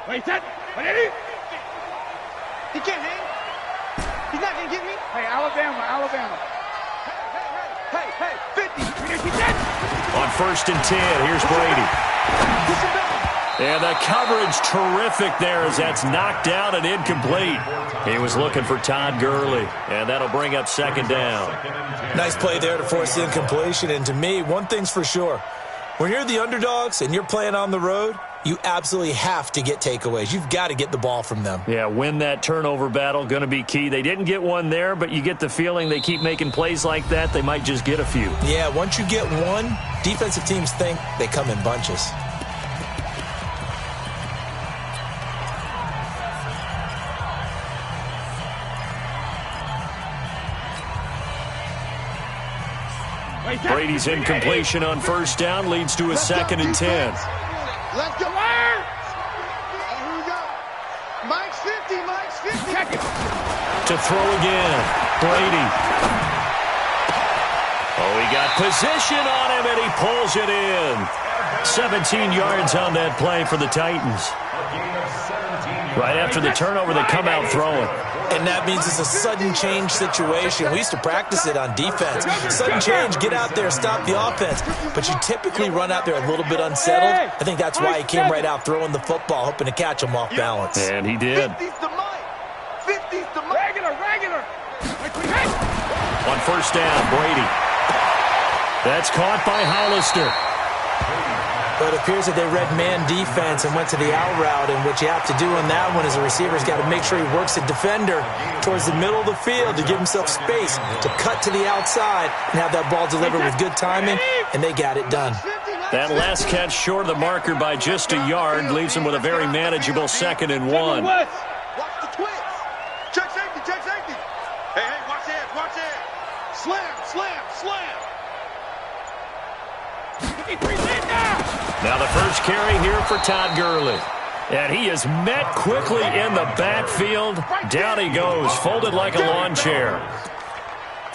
Wait, set. Ready? He can't hang. He's not going to get me. Hey, Alabama. Hey, 50. On 1st and 10, here's Brady. And the coverage terrific there as that's knocked down and incomplete. He was looking for Todd Gurley, and that'll bring up 2nd down. Nice play there to force the incompletion. And to me, one thing's for sure. When you're the underdogs and you're playing on the road, you absolutely have to get takeaways. You've got to get the ball from them. Yeah, win that turnover battle, going to be key. They didn't get one there, but you get the feeling they keep making plays like that, they might just get a few. Yeah, once you get one, defensive teams think they come in bunches. Brady's incompletion on 1st down leads to a 2nd and 10. Let's go. Here we go. Mike's 50. To throw again. Brady. Oh, he got position on him, and he pulls it in. 17 yards on that play for the Titans. Right after the turnover, they come out throwing. And that means it's a sudden change situation. We used to practice it on defense. Sudden change, get out there, stop the offense. But you typically run out there a little bit unsettled. I think that's why he came right out throwing the football, hoping to catch him off balance. And he did. 50's the Mike. 50's the Mike. Regular. On 1st down, Brady. That's caught by Hollister. But it appears that they read man defense and went to the out route, and what you have to do on that one is a receiver's got to make sure he works the defender towards the middle of the field to give himself space to cut to the outside and have that ball delivered with good timing, and they got it done. That last catch short of the marker by just a yard leaves him with a very manageable 2nd and 1. Watch the twist. Check safety. Hey, watch that. Slam. Now the first carry here for Todd Gurley. And he is met quickly in the backfield. Down he goes, folded like a lawn chair.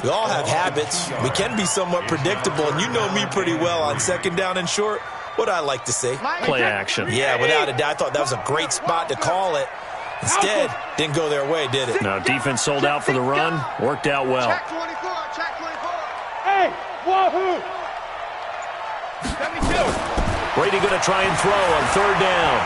We all have habits. We can be somewhat predictable, and you know me pretty well on 2nd down and short. What I like to say? Play action. Yeah, without a doubt. I thought that was a great spot to call it. Instead, didn't go their way, did it? No, defense sold out for the run. Worked out well. Check 24. Hey, wahoo! 72. Brady going to try and throw on 3rd down.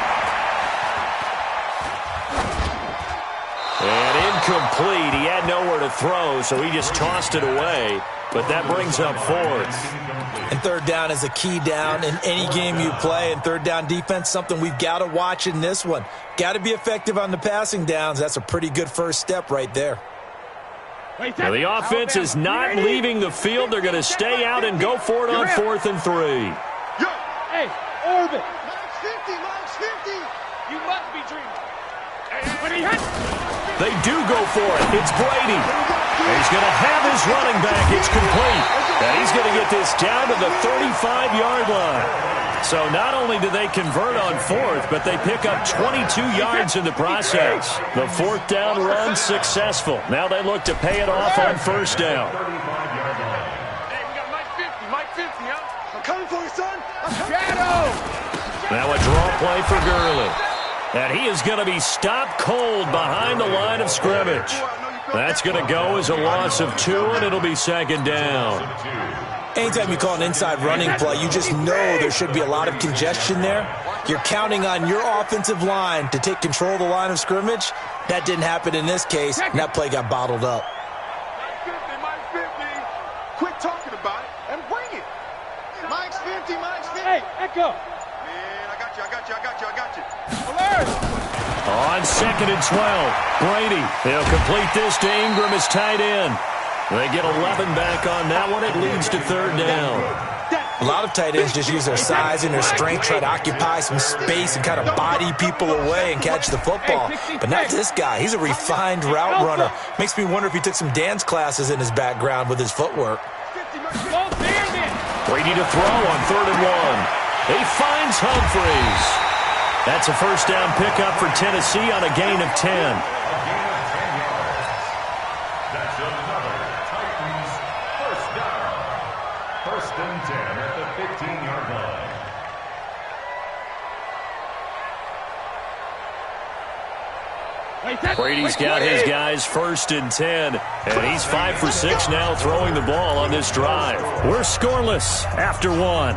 And incomplete. He had nowhere to throw, so he just tossed it away. But that brings up 4th. And 3rd down is a key down in any game you play. And 3rd down defense, something we've got to watch in this one. Got to be effective on the passing downs. That's a pretty good first step right there. Now the offense is not leaving the field. They're going to stay out and go for it on 4th and 3. Hey, orbit. Mike's 50. You must be dreaming. They do go for it. It's Brady. And he's going to have his running back. It's complete. And he's going to get this down to the 35-yard line. So not only do they convert on 4th, but they pick up 22 yards in the process. The 4th down run successful. Now they look to pay it off on 1st down. Hey, we got Mike 50, huh? I'm coming for you, son. Now a draw play for Gurley. And he is going to be stopped cold behind the line of scrimmage. That's going to go as a loss of 2, and it'll be 2nd down. Anytime you call an inside running play, you just know there should be a lot of congestion there. You're counting on your offensive line to take control of the line of scrimmage. That didn't happen in this case, and that play got bottled up. Mike's 50. Quit talking about it and bring it. Mike's 50. Hey, Echo. Man, I got you. Alert. On 2nd and 12, Brady. He'll complete this to Ingram as tight end. They get 11 back on that one. It leads to 3rd down. A lot of tight ends just use their size and their strength, try to occupy some space and kind of body people away and catch the football. But not this guy. He's a refined route runner. Makes me wonder if he took some dance classes in his background with his footwork. Brady to throw on 3rd and 1. He finds Humphries. That's a 1st down pickup for Tennessee on a gain of 10. That's another Titans 1st down. 1st and 10 at the 15-yard line. Brady's got his guys 1st and 10, and he's 5 for 6 now throwing the ball on this drive. We're scoreless after 1.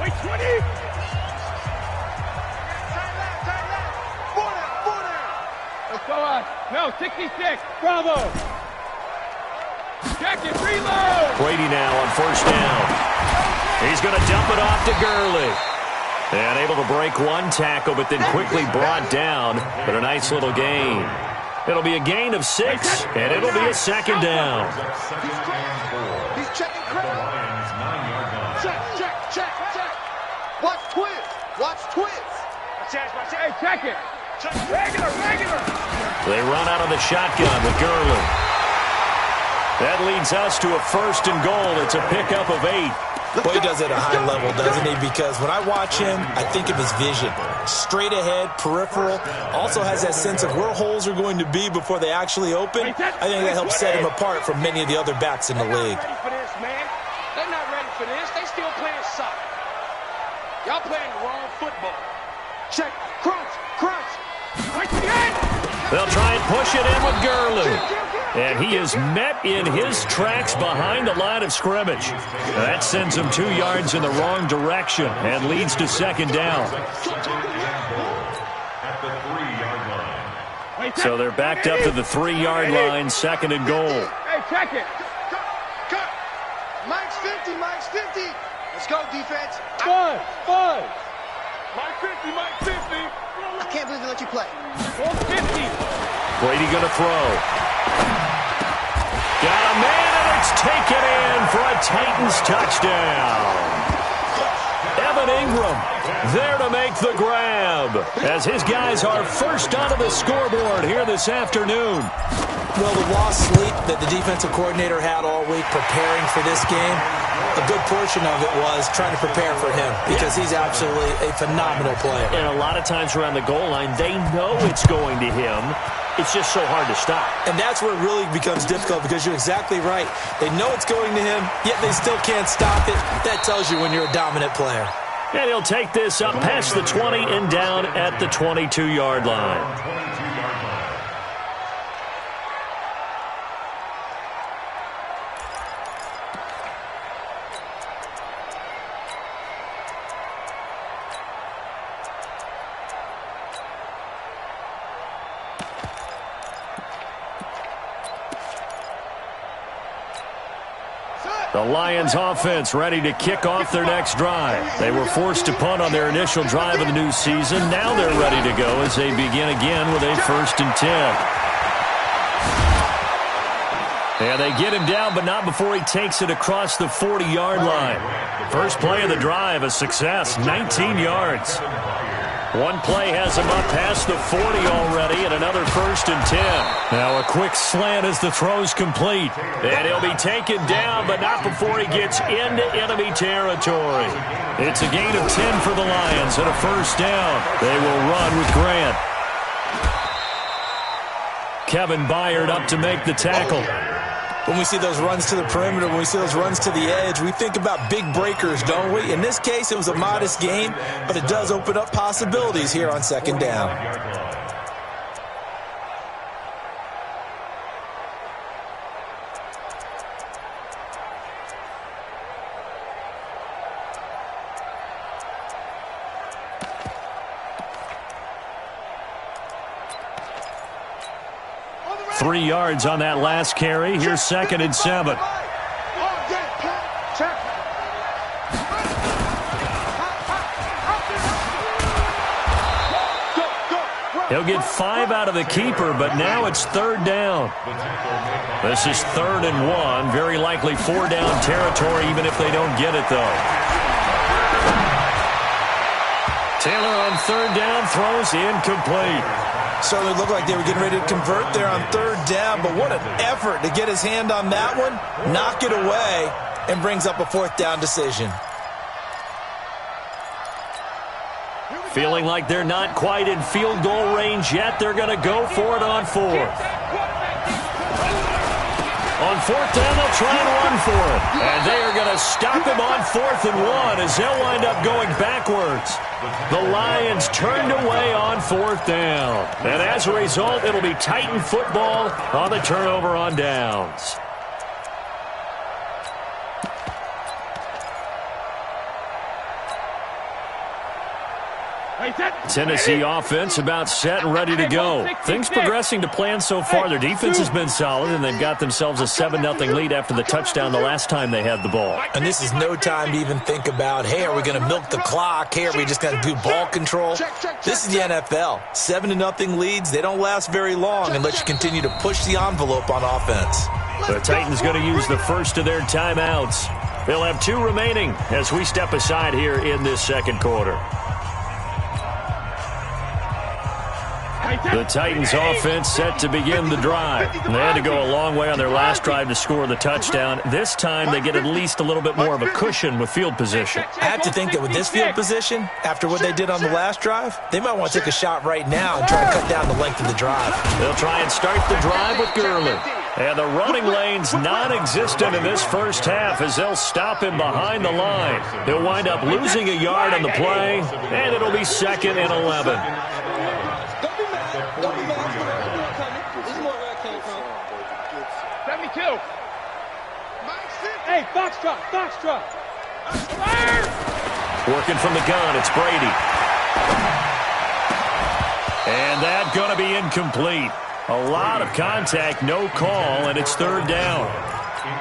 Wait, 20. Let's go on. No, 66. Bravo. Check it. Reload. Brady now on 1st down. He's going to dump it off to Gurley. And able to break one tackle, but then quickly brought down. But a nice little gain. It'll be a gain of 6, and it'll be a 2nd down. He's checking crowd. Check. Watch twist. Hey, check it. Regular. They run out of the shotgun with Gurley. That leads us to a 1st and goal. It's a pickup of 8. Well, he does it at a high level, doesn't he? Because when I watch him, I think of his vision. Straight ahead, peripheral. Also has that sense of where holes are going to be before they actually open. I think that helps set him apart from many of the other backs in the league. Ready for this, man. They're not ready for this. They still playing soccer. Y'all playing the wrong football. Check. Crunch. They'll try and push it in with Gurley. And he is met in his tracks behind the line of scrimmage. That sends him 2 yards in the wrong direction and leads to 2nd down. So they're backed up to the 3-yard line, 2nd and goal. Hey, check it. Cut. Mike's 50. Let's go, defense. Buzz. Mike 50. I can't believe they let you play. 50. Brady going to throw. Got a man, and it's taken in for a Titans touchdown. Evan Ingram there to make the grab as his guys are first onto the scoreboard here this afternoon. Well, the lost sleep that the defensive coordinator had all week preparing for this game, a good portion of it was trying to prepare for him because he's absolutely a phenomenal player. And a lot of times around the goal line, they know it's going to him. It's just so hard to stop. And that's where it really becomes difficult because you're exactly right. They know it's going to him, yet they still can't stop it. That tells you when you're a dominant player. And he'll take this up past the 20 and down at the 22-yard line. 'The Lions offense ready to kick off their next drive. They were forced to punt on their initial drive of the new season. Now they're ready to go as they begin again with a 1st and 10. And they get him down, but not before he takes it across the 40-yard line. First play of the drive, a success, 19 yards. One play has him up past the 40 already, and another 1st and 10. Now a quick slant as the throw's complete. And he'll be taken down, but not before he gets into enemy territory. It's a gain of 10 for the Lions and a 1st down. They will run with Grant. Kevin Byard up to make the tackle. When we see those runs to the perimeter, when we see those runs to the edge, we think about big breakers, don't we? In this case, it was a modest gain, but it does open up possibilities here on 2nd down. Three yards on that last carry. Here's 2nd and 7. He'll get 5 out of the keeper, but now it's 3rd down. This is 3rd and 1. Very likely 4 down territory, even if they don't get it, though. Taylor on 3rd down throws incomplete. Certainly looked like they were getting ready to convert there on 3rd down, but what an effort to get his hand on that one, knock it away, and brings up a 4th down decision. Feeling like they're not quite in field goal range yet, they're going to go for it on 4th. On fourth down, they'll try and run for it. And they are going to stop him on 4th and 1 as they'll wind up going backwards. The Lions turned away on 4th down. And as a result, it'll be Titan football on the turnover on downs. Tennessee offense about set and ready to go. Things progressing to plan so far. Their defense has been solid, and they've got themselves a 7-0 lead after the touchdown the last time they had the ball. And this is no time to even think about, hey, are we going to milk the clock? Hey, are we just going to do ball control? This is the NFL. 7-0 leads, they don't last very long unless you continue to push the envelope on offense. The Titans going to use the first of their timeouts. They'll have 2 remaining as we step aside here in this second quarter. The Titans offense set to begin the drive. They had to go a long way on their last drive to score the touchdown. This time they get at least a little bit more of a cushion with field position. I have to think that with this field position, after what they did on the last drive, they might want to take a shot right now and try to cut down the length of the drive. They'll try and start the drive with Gurley. And the running lane's non-existent in this first half as they'll stop him behind the line. They'll wind up losing a yard on the play, and it'll be 2nd and 11. Hey, Foxtrot. Working from the gun, it's Brady. And that's going to be incomplete. A lot of contact, no call, and it's 3rd down.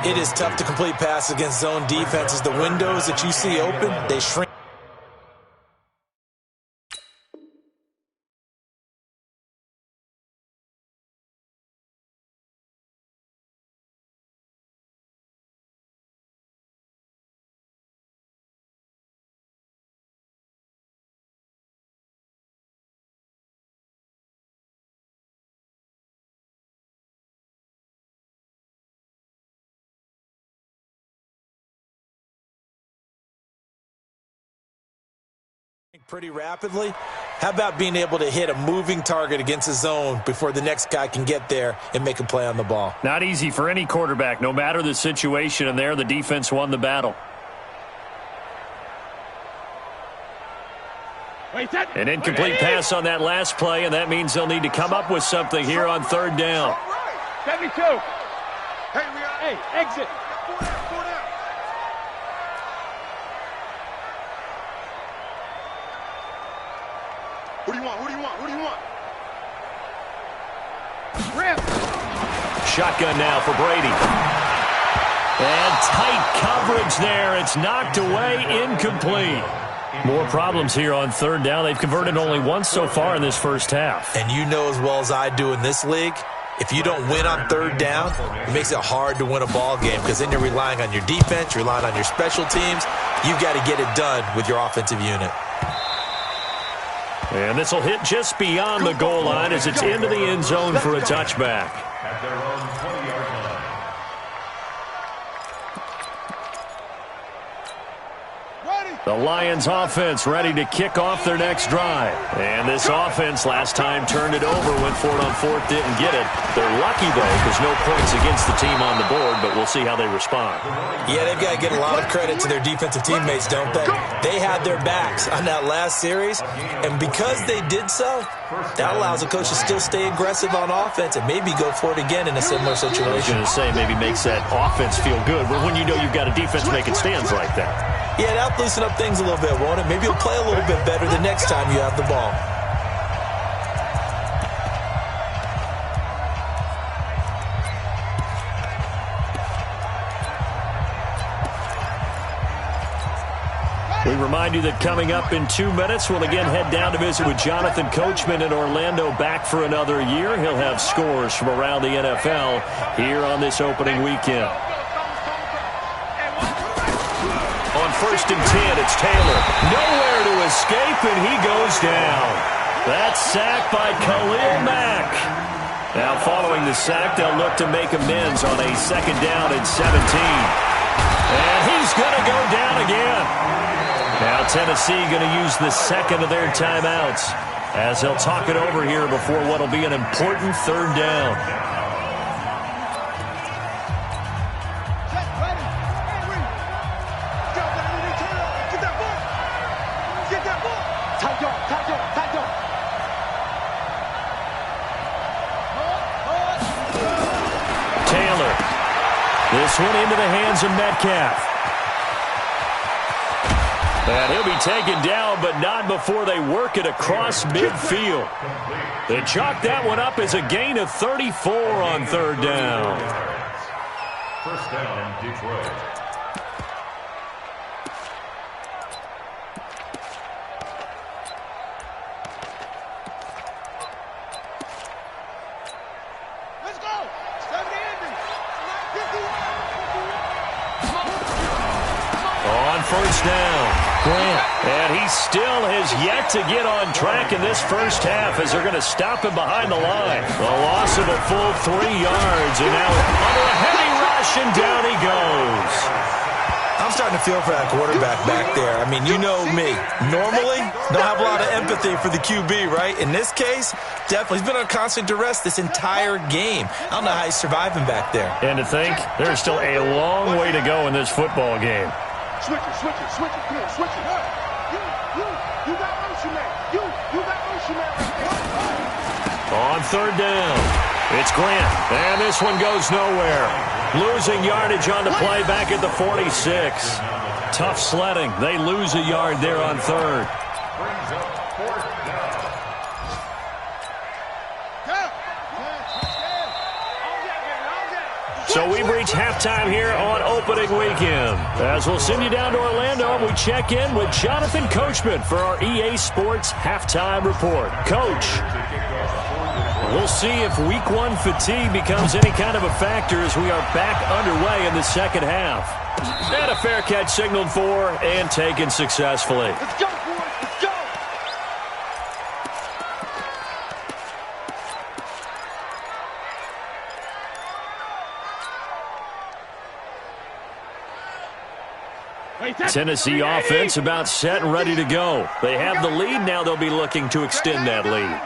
It is tough to complete passes against zone defenses. The windows that you see open, they shrink. Pretty rapidly. How about being able to hit a moving target against a zone before the next guy can get there and make a play on the ball? Not easy for any quarterback, no matter the situation, and there the defense won the battle. An incomplete pass on that last play, and that means they'll need to come up with something here on 3rd down. 72. Hey, exit. Who do you want? Rip. Shotgun now for Brady. And tight coverage there. It's knocked away, incomplete. More problems here on 3rd down. They've converted only once so far in this first half. And you know as well as I do in this league, if you don't win on 3rd down, it makes it hard to win a ball game because then you're relying on your defense, you're relying on your special teams. You've got to get it done with your offensive unit. And this will hit just beyond the goal line as it's into the end zone for a touchback. At their own 20-yard line. The Lions offense ready to kick off their next drive. And this offense last time turned it over, went for it on 4th, didn't get it. They're lucky, though, because no points against the team on the board, but we'll see how they respond. Yeah, they've got to get a lot of credit to their defensive teammates, don't they? They had their backs on that last series, and because they did so, that allows a coach to still stay aggressive on offense and maybe go for it again in a similar situation. I was going to say maybe makes that offense feel good, but when you know you've got a defense making stands like that. Yeah, that'll loosen up things a little bit, won't it? Maybe you'll play a little bit better the next time you have the ball. We remind you that coming up in 2 minutes, we'll again head down to visit with Jonathan Coachman in Orlando, back for another year. He'll have scores from around the NFL here on this opening weekend. On 1st and 10, it's Taylor. Nowhere to escape, and he goes down. That's sacked by Khalil Mack. Now, following the sack, they'll look to make amends on a 2nd down and 17. And he's going to go down again. Now Tennessee going to use the 2nd of their timeouts as they'll talk it over here before what will be an important 3rd down. this one into the hands of Metcalf. And he'll be taken down, but not before they work it across midfield. They chalk that one up as a gain of 34 on third down. First down, Detroit. Let's go. 70 Andy. On first down, Grant. And he still has yet to get on track in this first half as they're going to stop him behind the line. A loss of a full 3 yards, and now under a heavy rush, and down he goes. I'm starting to feel for that quarterback back there. I mean, you know me. Normally, don't have a lot of empathy for the QB, right? In this case, definitely. He's been on constant duress this entire game. I don't know how he's surviving back there. And to think, there's still a long way to go in this football game. Switch it. Come on, switch it. You got motion man. You got motion man. On third down, it's Grant. And this one goes nowhere. Losing yardage on the play back at the 46. Tough sledding. They lose a yard there on third. Brings up fourth down. So we've reached halftime here on opening weekend. As we'll send you down to Orlando, we check in with Jonathan Coachman for our EA Sports Halftime Report. Coach, we'll see if Week 1 fatigue becomes any kind of a factor as we are back underway in the second half. And a fair catch signaled for and taken successfully. Let's go, boys. Let's go. Tennessee offense about set and ready to go. They have the lead. Now they'll be looking to extend that lead.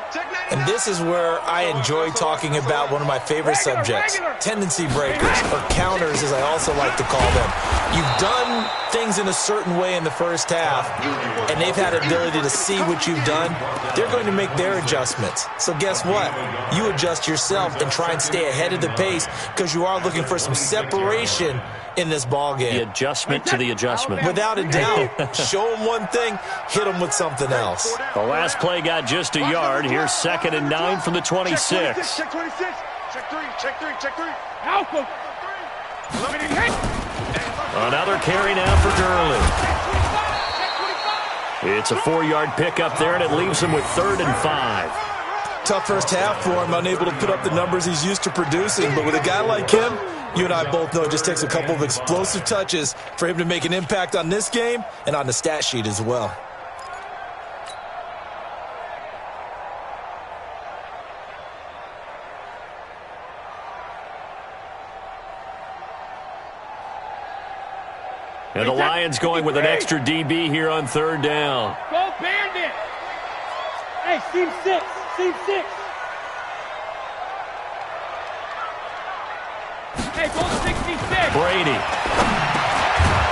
And this is where I enjoy talking about one of my favorite subjects, tendency breakers, or counters as I also like to call them. You've done things in a certain way in the first half, and they've had ability to see what you've done. They're going to make their adjustments. So guess what? You adjust yourself and try and stay ahead of the pace because you are looking for some separation in this ball game. The adjustment to the adjustment. Without a doubt. Show them one thing, hit them with something else. The last play got just a yard. Here's 2nd and 9 from the 26. Check 26. Check 3. Alpha. Another carry now for Gurley. It's a 4-yard pickup there, and it leaves him with 3rd and 5. Tough first half for him, unable to put up the numbers he's used to producing. But with a guy like him, you and I both know it just takes a couple of explosive touches for him to make an impact on this game and on the stat sheet as well. And the Lions going with an extra DB here on 3rd down. Go Bandit. Hey, seam 6. Hey, go 66. Brady.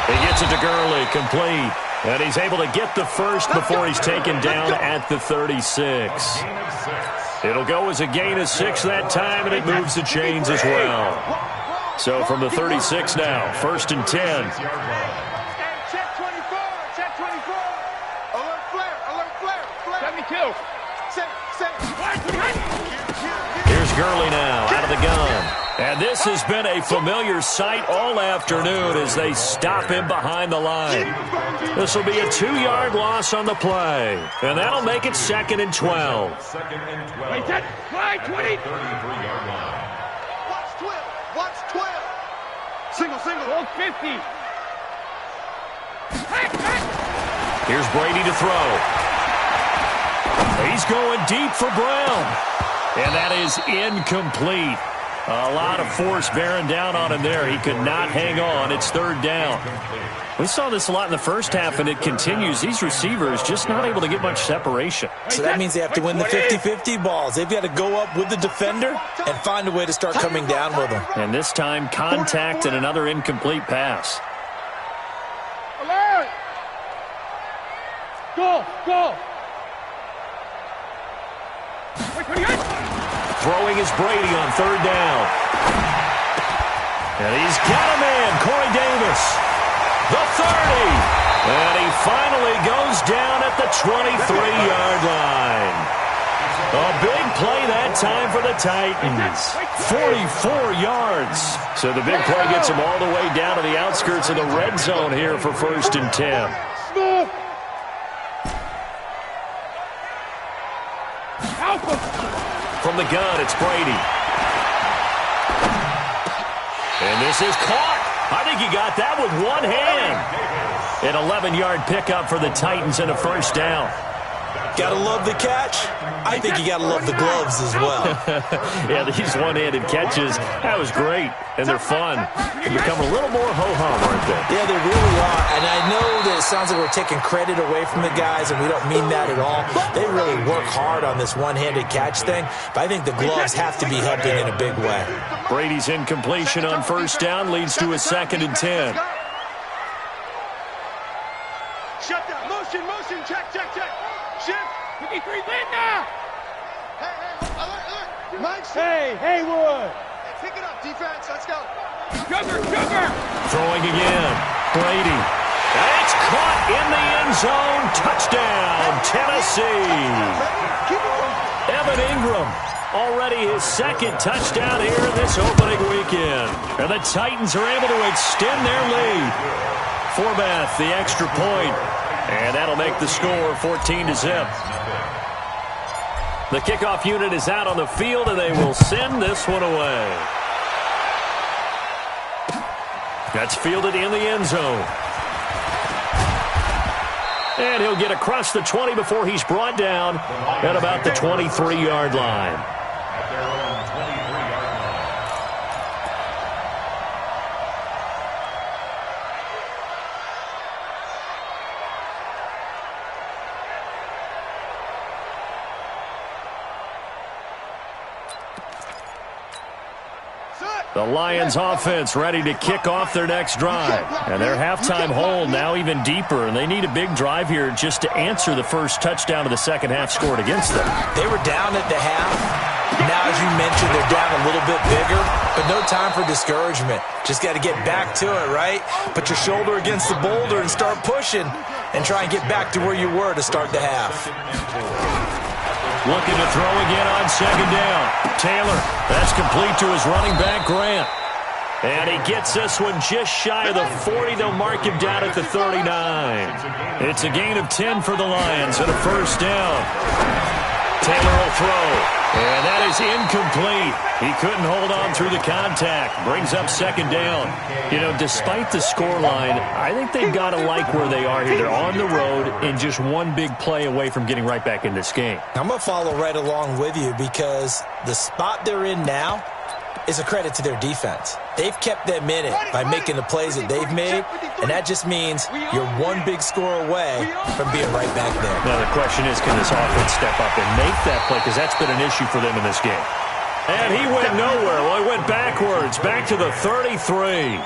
He gets it to Gurley, complete. And he's able to get the first before he's taken down at the 36. It'll go as a gain of 6 that time, and it moves the chains as well. So from the 36 now, 1st and 10. Check 24. Alert flare. 72. Here's Gurley now out of the gun. And this has been a familiar sight all afternoon as they stop him behind the line. This will be a 2-yard loss on the play. And that'll make it 2nd and 12. 2nd and 12. Wait, that fly 20. 33-yard line. Watch 12. Single. Go 50. Here's Brady to throw. He's going deep for Brown. And that is incomplete. A lot of force bearing down on him there. He could not hang on. It's 3rd down. We saw this a lot in the first half, and it continues. These receivers just not able to get much separation. So that means they have to win the 50-50 balls. They've got to go up with the defender and find a way to start coming down with them. And this time, contact and another incomplete pass. Alert. Go. Throwing is Brady on 3rd down. And he's got a man, Corey Davis. The 30. And he finally goes down at the 23-yard line. A big play that time for the Titans. 44 yards. So the big play gets him all the way down to the outskirts of the red zone here for 1st and 10. From the gun, it's Brady. And this is caught. I think he got that with one hand. An 11-yard pickup for the Titans and a 1st down. Gotta love the catch. I think you gotta love the gloves as well. Yeah, these one-handed catches, that was great. And they're fun. They become a little more ho-hum, aren't they? Yeah, they really are. And I know that it sounds like we're taking credit away from the guys, and we don't mean that at all. They really work hard on this one-handed catch thing, but I think the gloves have to be helping in a big way. Brady's incompletion on 1st down leads to a 2nd and 10. Shut down. Motion. Check. Shift. 53 win now. Hey, alert. Hey, Haywood. Pick it up, defense. Let's go. Sugar. Throwing again. Brady. And it's caught in the end zone. Touchdown, Tennessee. Evan Ingram. Already his 2nd touchdown here in this opening weekend. And the Titans are able to extend their lead. Forbath, the extra point. And that'll make the score 14-0. The kickoff unit is out on the field, and they will send this one away. That's fielded in the end zone. And he'll get across the 20 before he's brought down at about the 23-yard line. The Lions offense ready to kick off their next drive. And their halftime hole now even deeper, and they need a big drive here just to answer the first touchdown of the second half scored against them. They were down at the half. Now, as you mentioned, they're down a little bit bigger, but no time for discouragement. Just got to get back to it, right? Put your shoulder against the boulder and start pushing and try and get back to where you were to start the half. Looking to throw again on 2nd down. Taylor, that's complete to his running back, Grant. And he gets this one just shy of the 40. They'll mark him down at the 39. It's a gain of 10 for the Lions and a 1st down. Taylor will throw. And that is incomplete. He couldn't hold on through the contact. Brings up 2nd down. You know, despite the scoreline, I think they've got to like where they are here. They're on the road and just one big play away from getting right back in this game. I'm going to follow right along with you because the spot they're in now is a credit to their defense. They've kept them in it by making the plays that they've made, and that just means you're one big score away from being right back there. Now the question is, can this offense step up and make that play? Because that's been an issue for them in this game. And he went nowhere. Well, he went backwards, back to the 33.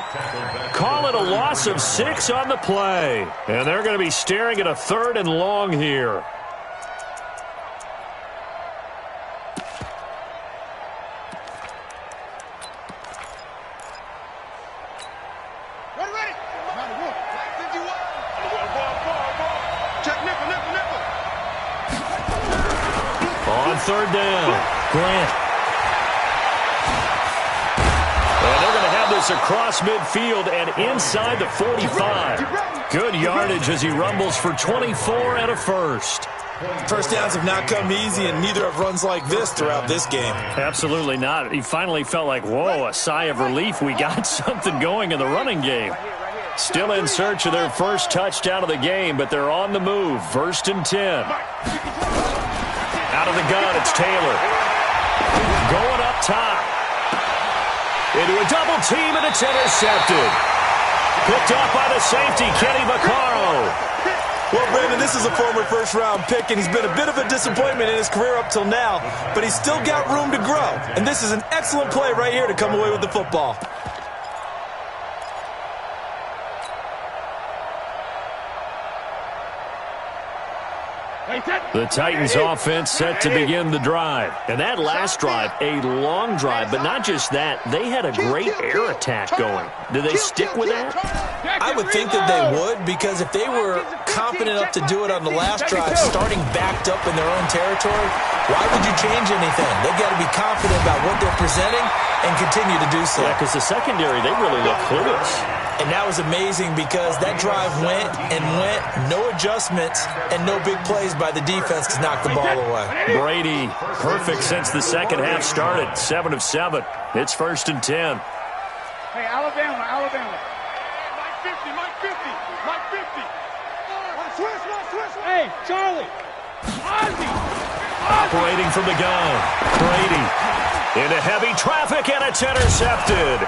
Call it a loss of 6 on the play. And they're going to be staring at a 3rd and long here. On 3rd down, Grant. And they're going to have this across midfield and inside the 45. Good yardage as he rumbles for 24 and a 1st. 1st downs have not come easy, and neither have runs like this throughout this game. Absolutely not. He finally felt like, whoa, a sigh of relief. We got something going in the running game. Still in search of their first touchdown of the game, but they're on the move. 1st and 10. Out of the gun, it's Taylor. Going up top. Into a double team, and it's intercepted. Picked off by the safety, Kenny Vaccaro. Well, Brandon, this is a former first-round pick, and he's been a bit of a disappointment in his career up till now, but he's still got room to grow. And this is an excellent play right here to come away with the football. The Titans offense set to begin the drive. And that last drive, a long drive, but not just that, they had a great air attack going. Do they stick with that? I would think that they would, because if they were confident enough to do it on the last drive, starting backed up in their own territory, why would you change anything? They've got to be confident about what they're presenting and continue to do so. Yeah, because the secondary, they really look clueless. And that was amazing because that drive went and went, no adjustments, and no big plays by the defense to knock the ball away. Brady, perfect since the second half started. 7 of 7. It's 1st and 10. Hey, Alabama. Mike 50, Mike 50, Mike 50. Switch. Hey, Charlie. Ozzie. Operating from the gun. Brady into heavy traffic, and it's intercepted.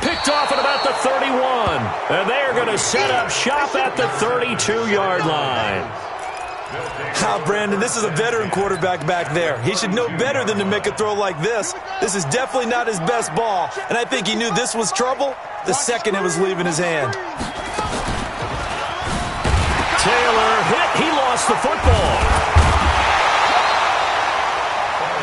Picked off at about the 31. And they're going to set up shop at the 32-yard line. Brandon, this is a veteran quarterback back there. He should know better than to make a throw like this. This is definitely not his best ball, and I think he knew this was trouble the second it was leaving his hand. Taylor hit. He lost the football.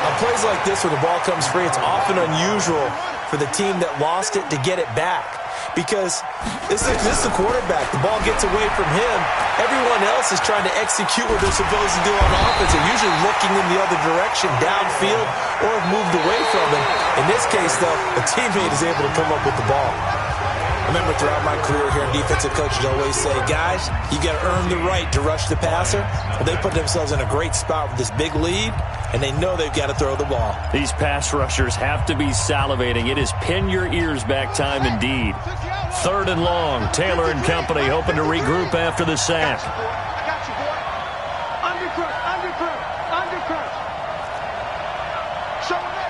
On plays like this where the ball comes free, it's often unusual for the team that lost it to get it back, because this is the quarterback. The ball gets away from him. Everyone else is trying to execute what they're supposed to do on offense. They're usually looking in the other direction, downfield, or have moved away from it. In this case, though, a teammate is able to come up with the ball. I remember throughout my career here, defensive coaches always say, guys, you got to earn the right to rush the passer. Well, they put themselves in a great spot with this big lead, and they know they've got to throw the ball. These pass rushers have to be salivating. It is pin your ears back time indeed. 3rd and long. Taylor and company hoping to regroup after the sack. I got you, boy. Undercut. Show it up.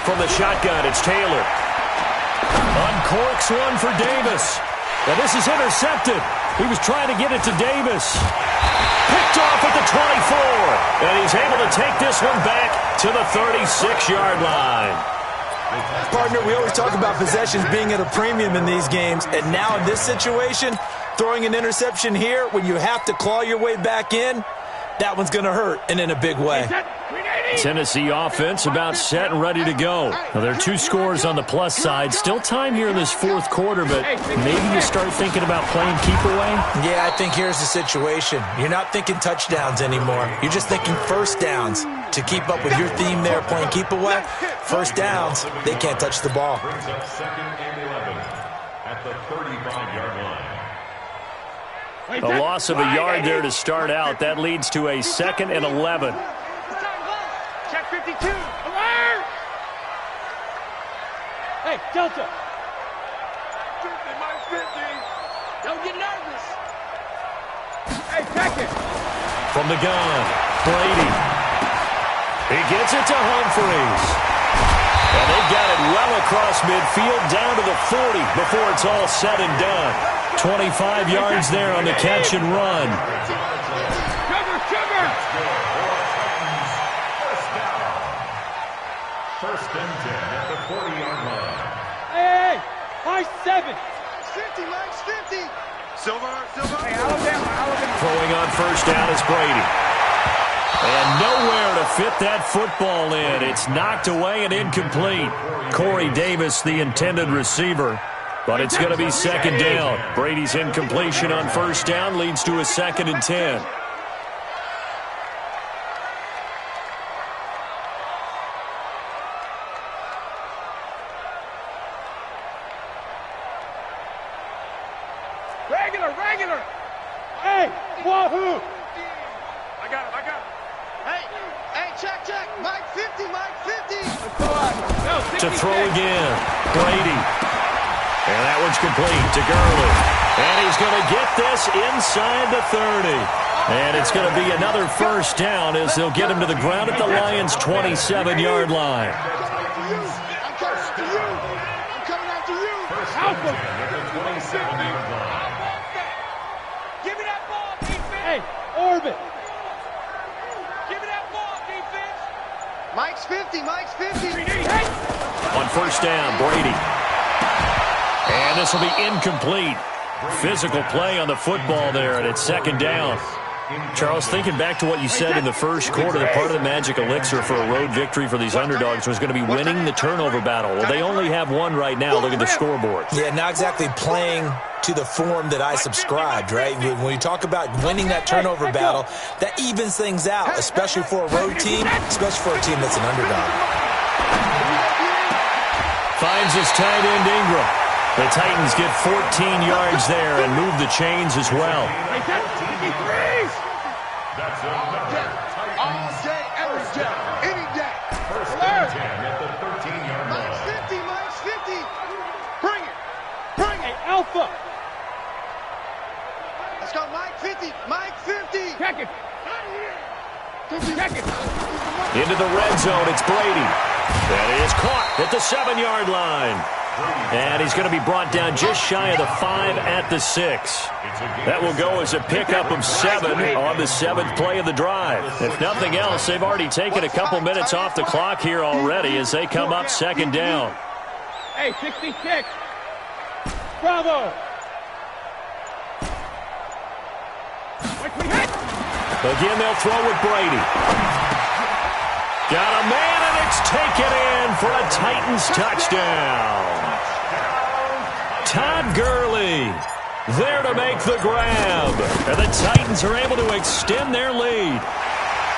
From the shotgun, it's Taylor. Uncorks one for Davis. And this is intercepted. He was trying to get it to Davis. Picked off at the 24. And he's able to take this one back to the 36-yard line. Partner, we always talk about possessions being at a premium in these games. And now in this situation, throwing an interception here when you have to claw your way back in, that one's going to hurt, and in a big way. Tennessee offense about set and ready to go. Now, there are 2 scores on the plus side. Still time here in this 4th quarter, but maybe you start thinking about playing keep away? Yeah, I think here's the situation. You're not thinking touchdowns anymore. You're just thinking first downs. To keep up with your theme there, playing keep away, first downs, they can't touch the ball. Brings up 2nd and 11 at the 35-yard line. A loss of a yard there to start out. That leads to a 2nd and 11. Check 52. Alert! Hey, Delta. 50, Mike 50. Don't get nervous. Hey, check it. From the gun, Brady. He gets it to Humphreys. And they've got it well across midfield down to the 40 before it's all said and done. 25 yards there on the catch and run. Sugar. First and 10 at the 40-yard line. Hey, high 7. 50, Mike's 50. Silver. Hey, Alabama. Throwing on first down is Brady. And nowhere to fit that football in. It's knocked away and incomplete. Corey Davis, the intended receiver. But it's going to be 2nd down. Brady's incompletion on first down leads to a 2nd and 10. Regular. Hey, wahoo. I got him. Hey, check. Mike 50. To throw again, Brady. And that one's complete to Gurley. And he's going to get this inside the 30. And it's going to be another first down as they'll get him to the ground at the Lions' 27-yard line. I'm coming after you. Alpha. Give me that ball, defense. Hey, orbit. Give me that ball, defense. Mike's 50. Hey. On first down. Brady. And this will be incomplete. Physical play on the football there, and it's second down. Charles, thinking back to what you said in the first quarter, that part of the magic elixir for a road victory for these underdogs was going to be winning the turnover battle. Well, they only have one right now. Look at the scoreboard. Yeah, not exactly playing to the form that I subscribed, right? When you talk about winning that turnover battle, that evens things out, especially for a road team, especially for a team that's an underdog. Finds his tight end, Ingram. The Titans get 14 yards there and move the chains as well. That's All day, every day, any day. First and 10 at the 13-yard line. Minus 50, minus 50. Bring it. Bring it. Alpha. Let's go, Mike 50, Mike 50. Check it. Check it. Into the red zone, it's Brady. That is caught at the 7-yard line. And he's going to be brought down just shy of the 5 at the 6. That will go as a pickup of 7 on the 7th play of the drive. If nothing else, they've already taken a couple minutes off the clock here already as they come up second down. Hey, 66. Bravo. Again, they'll throw with Brady. Got a man, and it's taken in for a Titans touchdown. Todd Gurley there to make the grab. And the Titans are able to extend their lead.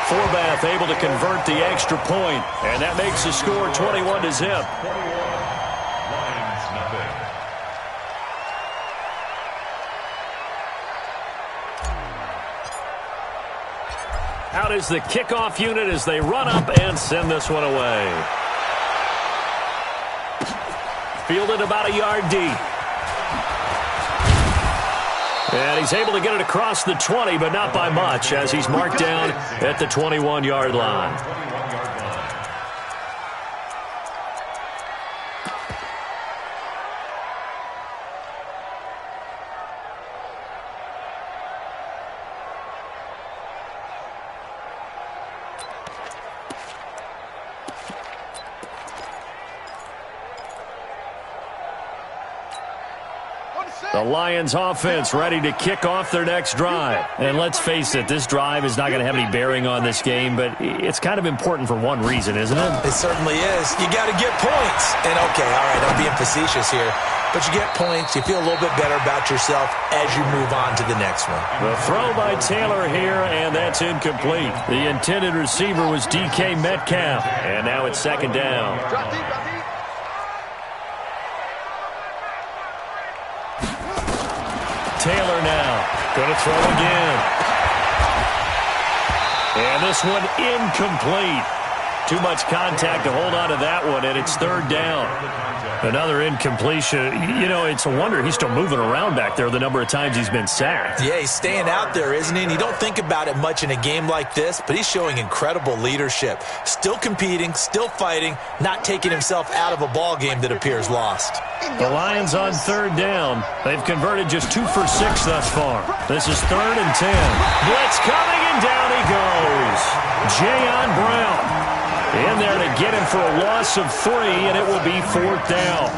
Forbath able to convert the extra point, and that makes the score 21-0. Out is the kickoff unit as they run up and send this one away. Fielded about a yard deep. And he's able to get it across the 20, but not by much, as he's marked down at the 21-yard line. The Lions offense ready to kick off their next drive. And let's face it, this drive is not going to have any bearing on this game, but it's kind of important for one reason, isn't it? It certainly is. You got to get points. And okay, all right, I'm being facetious here. But you get points, you feel a little bit better about yourself as you move on to the next one. The throw by Taylor here, and that's incomplete. The intended receiver was DK Metcalf. And now it's second down. Drop deep, drop deep. Taylor now going to throw again. And this one incomplete. Too much contact to hold on to that one, and it's third down. Another incompletion. You know, it's a wonder he's still moving around back there the number of times he's been sacked. Yeah, he's staying out there, isn't he? And you don't think about it much in a game like this, but he's showing incredible leadership. Still competing, still fighting, not taking himself out of a ball game that appears lost. The Lions on third down. They've converted just 2 for 6 thus far. This is 3rd and 10. Blitz coming, and down he goes. Jayon Brown in there to get him for a loss of 3, and it will be 4th down.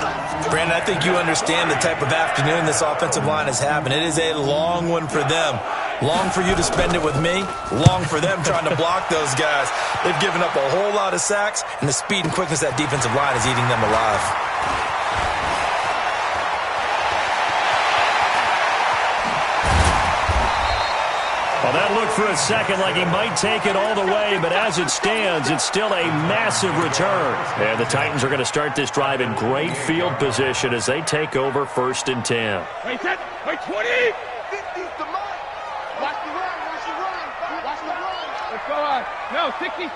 Brandon, I think you understand the type of afternoon this offensive line is having. It is a long one for them. Long for you to spend it with me. Long for them trying to block those guys. They've given up a whole lot of sacks, and the speed and quickness of that defensive line is eating them alive. Well, that looked for a second like he might take it all the way, but as it stands, it's still a massive return. And the Titans are going to start this drive in great field position as they take over 1st and 10. Wait, set. Wait, 20. 50's the mark. Watch the run, watch the run, watch the run. Let's go on. No, 66.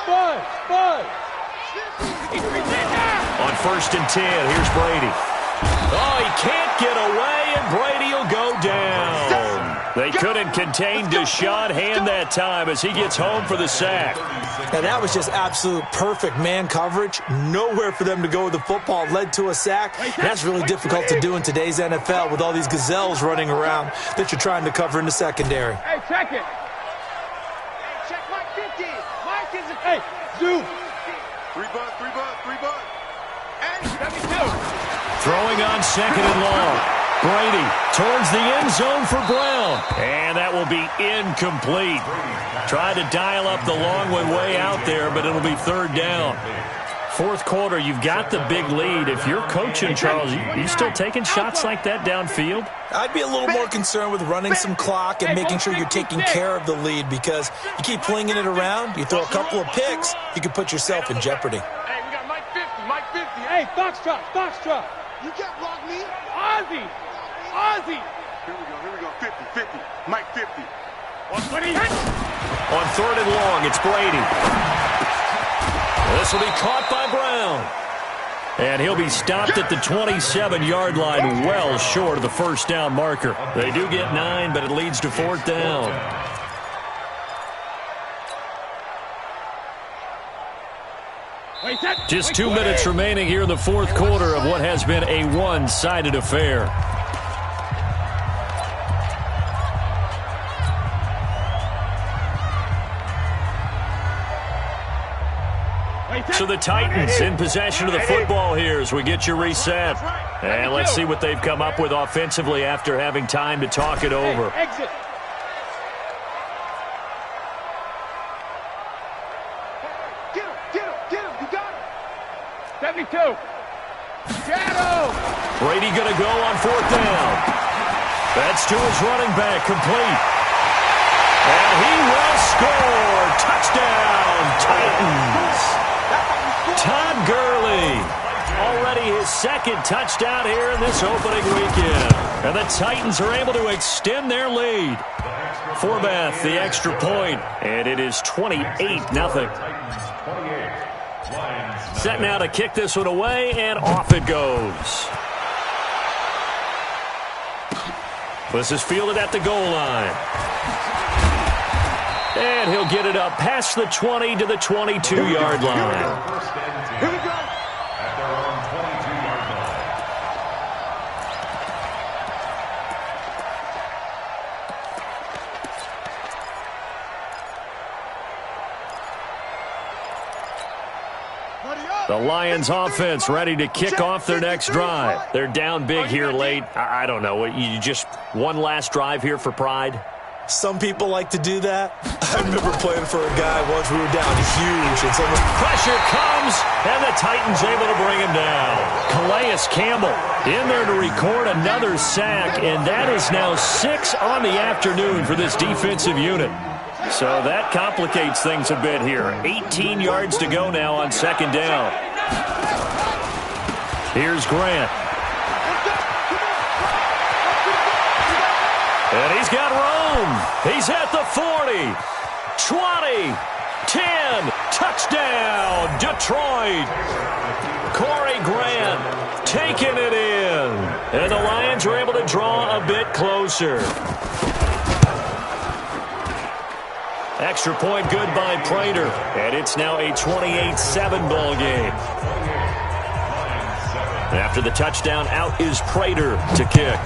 Bud. 63 now. On 1st and 10, here's Brady. Oh, he can't get away, and Brady will go down. They couldn't contain Deshaun Hand that time as he gets home for the sack. Now, that was just absolute perfect man coverage. Nowhere for them to go with the football. Led to a sack. That's really difficult to do in today's NFL with all these gazelles running around that you're trying to cover in the secondary. Hey, check it. Check Mike 50. Mike is a... Hey, zoom. 3 bucks, 3 bucks, 3 bucks. Throwing on second and long. Brady towards the end zone for Brown. And that will be incomplete. Tried to dial up the long way out there, but it'll be third down. Fourth quarter, you've got the big lead. If you're coaching, Charles, you still taking shots like that downfield? I'd be a little more concerned with running some clock and making sure you're taking care of the lead, because you keep flinging it around, you throw a couple of picks, you can put yourself in jeopardy. Hey, we got Mike 50, Mike 50. Hey, Foxtrot, Foxtrot. You can't block me. Ozzy, Ozzy. Here we go. 50, 50. Mike 50. On third and long, it's Brady. This will be caught by Brown. And he'll be stopped at the 27-yard line, well short of the first down marker. They do get 9, but it leads to fourth down. Just 2 minutes remaining here in the fourth quarter of what has been a one-sided affair. So the Titans in possession of the football here as we get you reset. And let's see what they've come up with offensively after having time to talk it over. Exit. Get him. You got him. 72. Shadow. Brady going to go on fourth down. That's to his running back, complete. And he will score. Touchdown, Titans. Todd Gurley, already his second touchdown here in this opening weekend. And the Titans are able to extend their lead. Forbath, the extra point, and it is 28-0. Set now to kick this one away, and off it goes. This is fielded at the goal line. And he'll get it up past the 20 to the 22-yard line. Here we go. At their own 22-yard line. The Lions offense ready to kick off their next drive. They're down big here late. I don't know. You just one last drive here for pride? Some people like to do that. I remember playing for a guy once we were down huge. And pressure comes, and the Titans able to bring him down. Calais Campbell in there to record another sack, and that is now 6 on the afternoon for this defensive unit. So that complicates things a bit here. 18 yards to go now on second down. Here's Grant. And he's got room. He's at the 40, 20, 10, touchdown, Detroit. Corey Grant taking it in. And the Lions are able to draw a bit closer. Extra point good by Prater. And it's now a 28-7 ball game. After the touchdown, out is Prater to kick.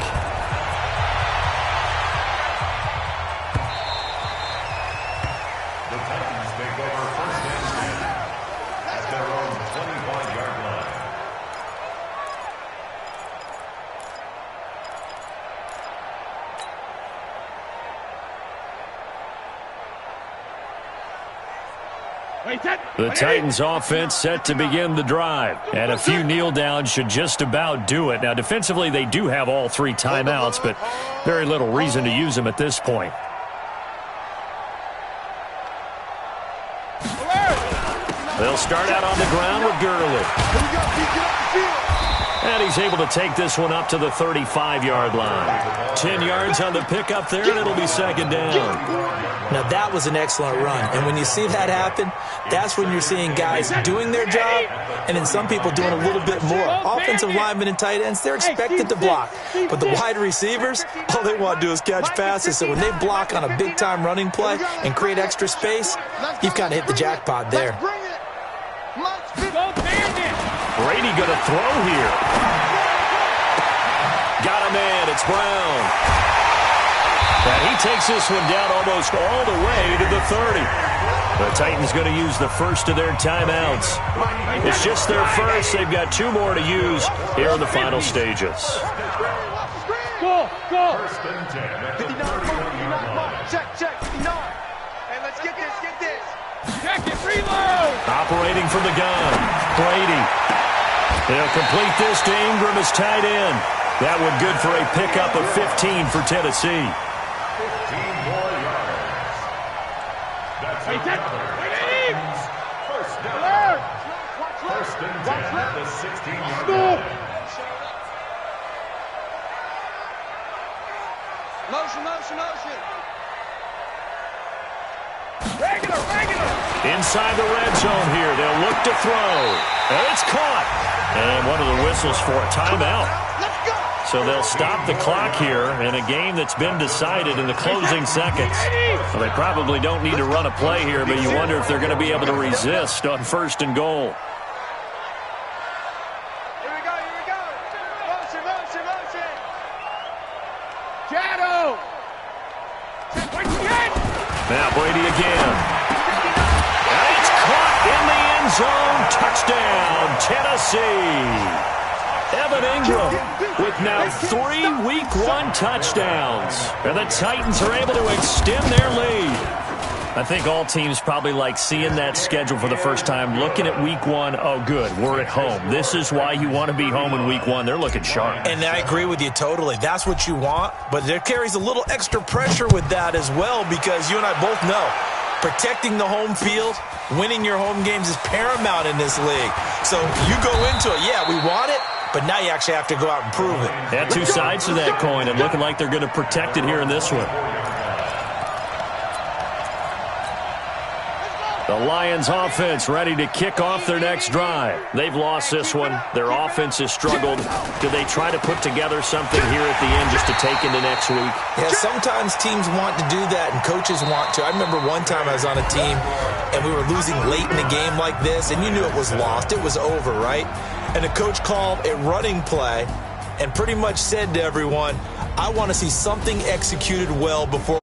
The Titans offense set to begin the drive, and a few kneel downs should just about do it. Now defensively they do have all 3 timeouts, but very little reason to use them at this point. They'll start out on the ground with Gurley. And he's able to take this one up to the 35-yard line. 10 yards on the pickup there, and it'll be second down. Now, that was an excellent run. And when you see that happen, that's when you're seeing guys doing their job and then some people doing a little bit more. Offensive linemen and tight ends, they're expected to block. But the wide receivers, all they want to do is catch passes. So when they block on a big-time running play and create extra space, you've kind of hit the jackpot there. Brady going to throw here. Got a man. It's Brown. And he takes this one down almost all the way to the 30. The Titans going to use the first of their timeouts. It's just their first. They've got 2 more to use here in the final stages. Go, go. First and 10. 59 mark. Check, 59. Hey, let's get this. Check it, reload. Operating from the gun, Brady. They'll complete this to Ingram as tight end. That one good for a pickup of 15 for Tennessee. 15 more yards. That's another Titans first down. First and 10 at the 16-yard line. Motion. Regular. Inside the red zone here. They'll look to throw. And it's caught. And one of the whistles for a timeout. Let's go. So they'll stop the clock here in a game that's been decided in the closing seconds. Well, they probably don't need to run a play here, but you wonder if they're going to be able to resist on 1st and goal. Here we go. Motion. Shadow. Now Brady again. And it's caught in the end zone. Touchdown, Tennessee. Evan Ingram with now 3 Week 1 touchdowns. And the Titans are able to extend their lead. I think all teams probably like seeing that schedule for the first time, looking at Week 1. Oh, good, we're at home. This is why you want to be home in Week 1. They're looking sharp. And I agree with you totally. That's what you want, but there carries a little extra pressure with that as well, because you and I both know protecting the home field, winning your home games is paramount in this league. So you go into it, yeah, we want it, but now you actually have to go out and prove it. Yeah, 2 sides to that coin, and looking like they're going to protect it here in this one. The Lions offense ready to kick off their next drive. They've lost this one. Their offense has struggled. Do they try to put together something here at the end just to take into next week? Yeah, sometimes teams want to do that and coaches want to. I remember one time I was on a team and we were losing late in the game like this, and you knew it was lost. It was over, right? And the coach called a running play and pretty much said to everyone, I want to see something executed well before